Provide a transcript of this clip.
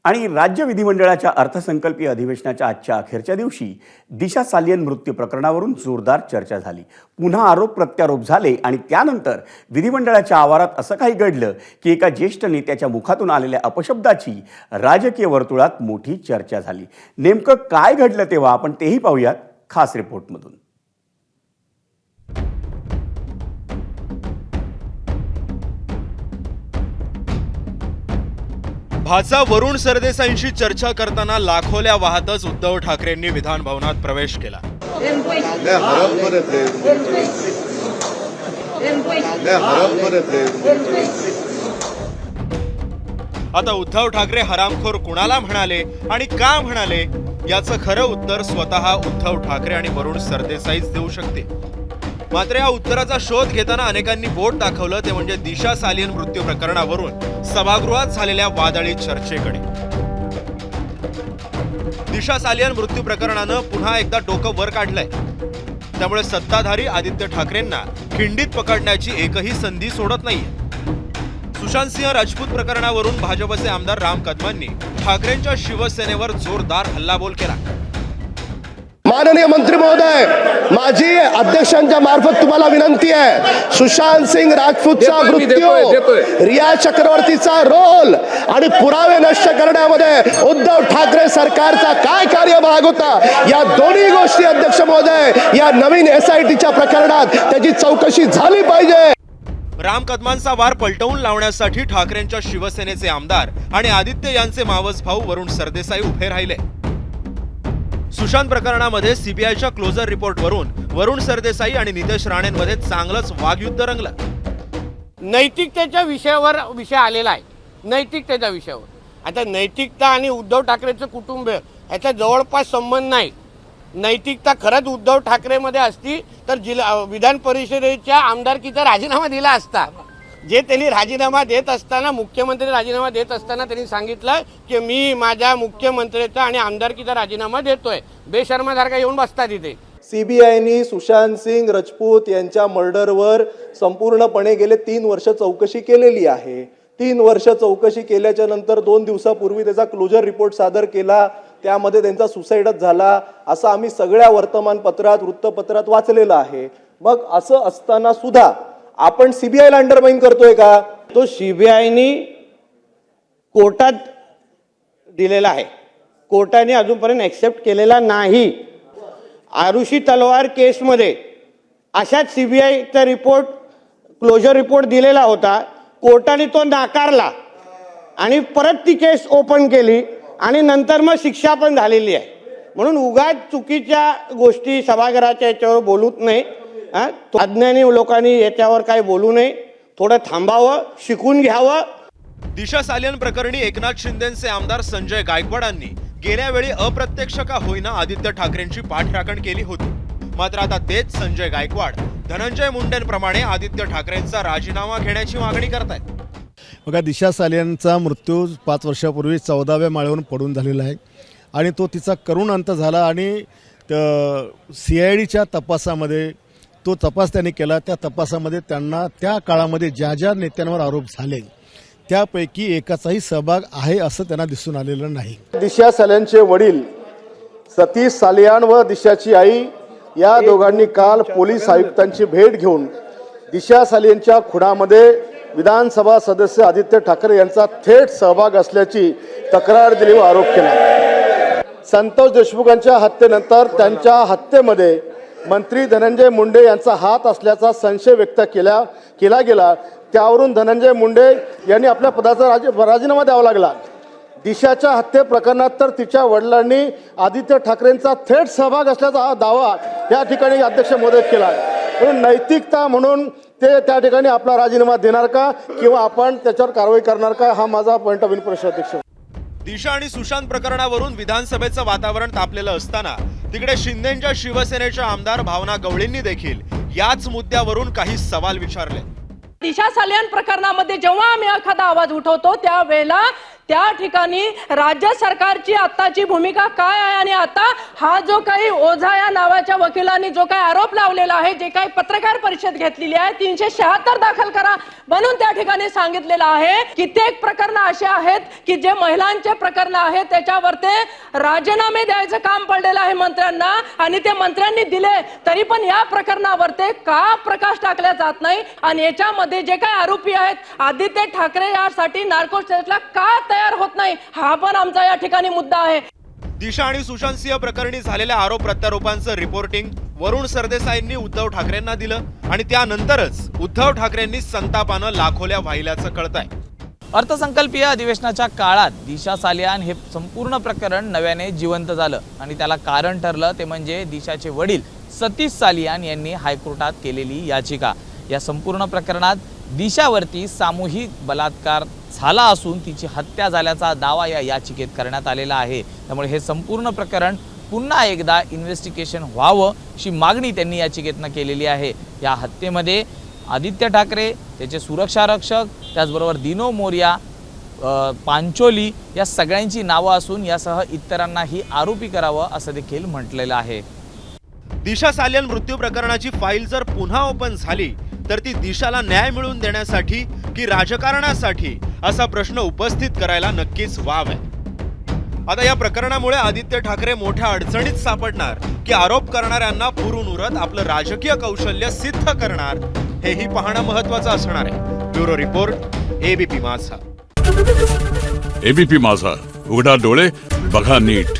आणि राज्य विधिमंडळाच्या अर्थसंकल्पीय अधिवेशनाच्या आजच्या अखेरच्या दिवशी दिशा सालियन मृत्यू प्रकरणावरून जोरदार चर्चा झाली। पुन्हा आरोप प्रत्यारोप झाले आणि त्यानंतर विधिमंडळाच्या आवारात असं काही घडलं की एका ज्येष्ठ नेत्याच्या मुखातून आलेल्या अपशब्दाची राजकीय वर्तुळात मोठी चर्चा झाली। नेमकं काय घडलं तेव्हा आपण तेही पाहूयात खास रिपोर्टमधून। भाचा वरुण सरदेसाईंशी चर्चा करताना लाखोल्या वाहतच उद्धव ठाकरेंनी विधान भवनात प्रवेश केला। आता उद्धव ठाकरे हरामखोर कुणाला म्हणाले आणि का म्हणाले याचं खरं उत्तर स्वतः उद्धव ठाकरे आणि वरुण सरदेसाईच देऊ शकते। मात्र या उत्तराचा शोध घेताना अनेकांनी बोट दाखवलं ते म्हणजे दिशा सालियन मृत्यू प्रकरणावरून सभागृहात झालेल्या वादळी चर्चेकडे। दिशा सालियन मृत्यू प्रकरणानं पुन्हा एकदा डोकं वर काढलंय, त्यामुळे सत्ताधारी आदित्य ठाकरेंना खिंडीत पकडण्याची एकही संधी सोडत नाहीये। सुशांत सिंह राजपूत प्रकरणावरून भाजपचे आमदार राम कदमांनी ठाकरेंच्या शिवसेनेवर जोरदार हल्लाबोल केला। माननीय मंत्री महोदय, माझी अध्यक्षांच्या मार्फत तुम्हाला विनंती आहे, सुशांत सिंह राजपूतचा मृत्यू, रिया चक्रवर्तीचा रोल आणि पुरावे नष्ट करण्यामध्ये उद्धव ठाकरे सरकारचा काय कार्यभाग होता, या दोन्ही गोष्टी अध्यक्ष महोदय या नवीन SITच्या प्रकरणात त्याची चौकशी झाली पाहिजे। राम कदमांचा वार पलटवून लावण्यासाठी ठाकरेंच्या शिवसेनेचे आमदार आणि आदित्य यांचे मावस भाऊ वरुण सरदेसाई उभे राहिले। सुशांत प्रकरणामध्ये सीबीआयच्या क्लोजर रिपोर्टवरून वरुण सरदेसाई आणि नितेश राणेंमध्ये चांगलंच वागयुद्ध रंगलं। नैतिकतेच्या विषय आलेला आहे, नैतिकतेच्या विषयावर। आता नैतिकता आणि उद्धव ठाकरेचं कुटुंब याचा जवळपास संबंध नाही। नैतिकता खरंच उद्धव ठाकरेमध्ये असती तर विधान परिषदेच्या आमदारकीचा राजीनामा दिला असता। जे त्यांनी राजीनामा देत असताना, मुख्यमंत्री राजीनामा देत असताना त्यांनी सांगितलं की मी माझ्या मुख्यमंत्र्याचा आणि आमदारकीचा राजीनामा देतोय। बेशर्मासारखा येऊन बसतात इथे। सीबीआयनी सुशांत सिंह राजपूत यांच्या मर्डरवर संपूर्णपणे गेले 3 वर्ष चौकशी केलेली आहे। 3 वर्ष चौकशी केल्याच्या नंतर 2 दिवसापूर्वी त्याचा क्लोजर रिपोर्ट सादर केला, त्यामध्ये त्यांचा सुसाईडच झाला असं आम्ही सगळ्या वर्तमानपत्रात, वृत्तपत्रात वाचलेलं आहे। मग असं असताना सुद्धा आपण सीबीआयला अंडरमाइन करतोय का? तो सीबीआयनी कोर्टात दिलेला आहे, कोर्टाने अजूनपर्यंत ऍक्सेप्ट केलेला नाही। आरुषी तलवार केसमध्ये अशाच सीबीआयचा रिपोर्ट, क्लोजर रिपोर्ट दिलेला होता, कोर्टाने तो नाकारला आणि परत ती केस ओपन केली आणि नंतर मग शिक्षा पण झालेली आहे। म्हणून उगाच चुकीच्या गोष्टी सभागृहाच्या याच्यावर बोलूच नाही। अज्ञानी लोकांनी याच्यावर काय बोलू नये, थोडं थांबावं, शिकून घ्यावं। दिशा सालियन प्रकरणी एकनाथ शिंदेचे आमदार संजय गायकवाडांनी गेल्या वेळी अप्रत्यक्ष का होईना आदित्य ठाकरेंची पाठराखण केली होती। मात्र आता तेच संजय गायकवाड धनंजय मुंडेंप्रमाणे आदित्य ठाकरेंचा राजीनामा घेण्याची मागणी करतायत। बघा, दिशा सालियनचा मृत्यू 5 वर्षापूर्वी 14व्या माळ्यावरून पडून झालेला आहे आणि तो तिचा करुण अंत झाला आणि CIDच्या तपासामध्ये तो तपास त्यांनी केला। त्या तपासामध्ये त्यांना त्या काळामध्ये ज्या ज्या नेत्यांवर आरोप झाले त्यापैकी एकाचाही सहभाग आहे असं त्यांना दिसून आलेलं नाही। दिशा सालियनचे वडील सतीश सालियन व दिशाची आई या दोघांनी काल पोलीस आयुक्तांची भेट घेऊन दिशा सालियनच्या खुनामध्ये विधानसभा सदस्य आदित्य ठाकरे यांचा थेट सहभाग असल्याची तक्रार दिली व आरोप केला। संतोष देशमुखांच्या हत्येनंतर त्यांच्या हत्येमध्ये मंत्री धनंजय मुंडे यांचा हात असल्याचा संशय व्यक्त केला गेला। त्यावरून धनंजय मुंडे यांनी आपल्या पदाचा राजीनामा द्यावा लागला। दिशाच्या हत्ये प्रकरणात तर तिच्या वडिलांनी आदित्य ठाकरेंचा थेट सहभाग असल्याचा दावा या ठिकाणी अध्यक्ष महोदय केला। म्हणून नैतिकता म्हणून ते त्या ठिकाणी आपला राजीनामा देणार का किंवा आपण त्याच्यावर कारवाई करणार का, हा माझा पॉइंट ऑफ व्ह्यू प्रश्न अध्यक्ष। दिशा आणि सुशांत प्रकरणावरून विधानसभेचं वातावरण तापलेलं असताना तिकडे शिंदेच्या शिवसेनेच्या आमदार भावना गवळींनी देखील याच मुद्द्यावरून काही सवाल विचारले। दिशा सालियन प्रकरणामध्ये जेव्हा आम्ही एखादा आवाज उठवतो त्यावेळेला त्या ठिकाणी राज्य सरकारची आत्ताची भूमिका काय आहे आणि आता हा जो काही ओझा या नावाच्या वकिलांनी जो काही आरोप लावलेला आहे, जे काही पत्रकार परिषद घेतलेली आहे 376 दाखल करा म्हणून त्या ठिकाणी सांगितलेलं आहे. कित्येक प्रकरण असे आहेत की जे महिलांचे प्रकरण आहेत त्याच्यावर ते राजीनामे द्यायचं काम पडलेलं आहे मंत्र्यांना आणि ते मंत्र्यांनी दिले तरी पण या प्रकरणावर ते का प्रकाश टाकला जात नाही आणि याच्यामध्ये जे काही आरोपी आहेत आदित्य ठाकरे यासाठी नार्को सेलला का तयार होत नाही हा पण आमचा या ठिकाणी मुद्दा आहे. दिशा आणि सुशांत सिंह प्रकरणी झालेल्या आरोप प्रत्यारोपांचं रिपोर्टिंग वरुण सरदेसाईंनी उद्धव ठाकरेंना दिलं आणि त्यानंतरच उद्धव ठाकरेंनी संतापानं लाखोल्या वाहिल्याचं कळतंय. अर्थसंकल्पीय अधिवेशनाच्या काळात दिशा सालियान हे संपूर्ण प्रकरण नव्याने जिवंत झालं आणि त्याला कारण ठरलं ते म्हणजे दिशाचे वडील सतीश सालियान यांनी हायकोर्टात केलेली याचिका. या संपूर्ण प्रकरणात दिशावरती सामूहिक बलात्कार झाला असून तिची हत्या झाल्याचा दावा या याचिकेत करण्यात आलेला आहे. त्यामुळे हे संपूर्ण प्रकरण पुन्हा एकदा इन्व्हेस्टिगेशन व्हावं अशी मागणी त्यांनी याचिकेतनं केलेली आहे. या हत्येमध्ये आदित्य ठाकरे, त्याचे सुरक्षा रक्षक, त्याचबरोबर दिनो मोरिया, पांचोली या सगळ्यांची नावं असून यासह इतरांनाही आरोपी करावं असं देखील म्हटलेलं आहे. दिशा सालियान मृत्यू प्रकरणाची फाईल जर पुन्हा ओपन झाली तर ती दिशाला न्याय मिळवून देण्यासाठी की राजकारणासाठी असा प्रश्न उपस्थित करायला नक्कीच वाव आहे. आता या प्रकरणामुळे आदित्य ठाकरे मोठ्या अडचणीत सापडणार की आरोप करणाऱ्यांना पुरून उरत आपलं राजकीय कौशल्य सिद्ध करणार हेही पाहणं महत्त्वाचं असणार आहे. ब्युरो रिपोर्ट, एबीपी माझा. एबीपी माझा, उघडा डोळे बघा नीट.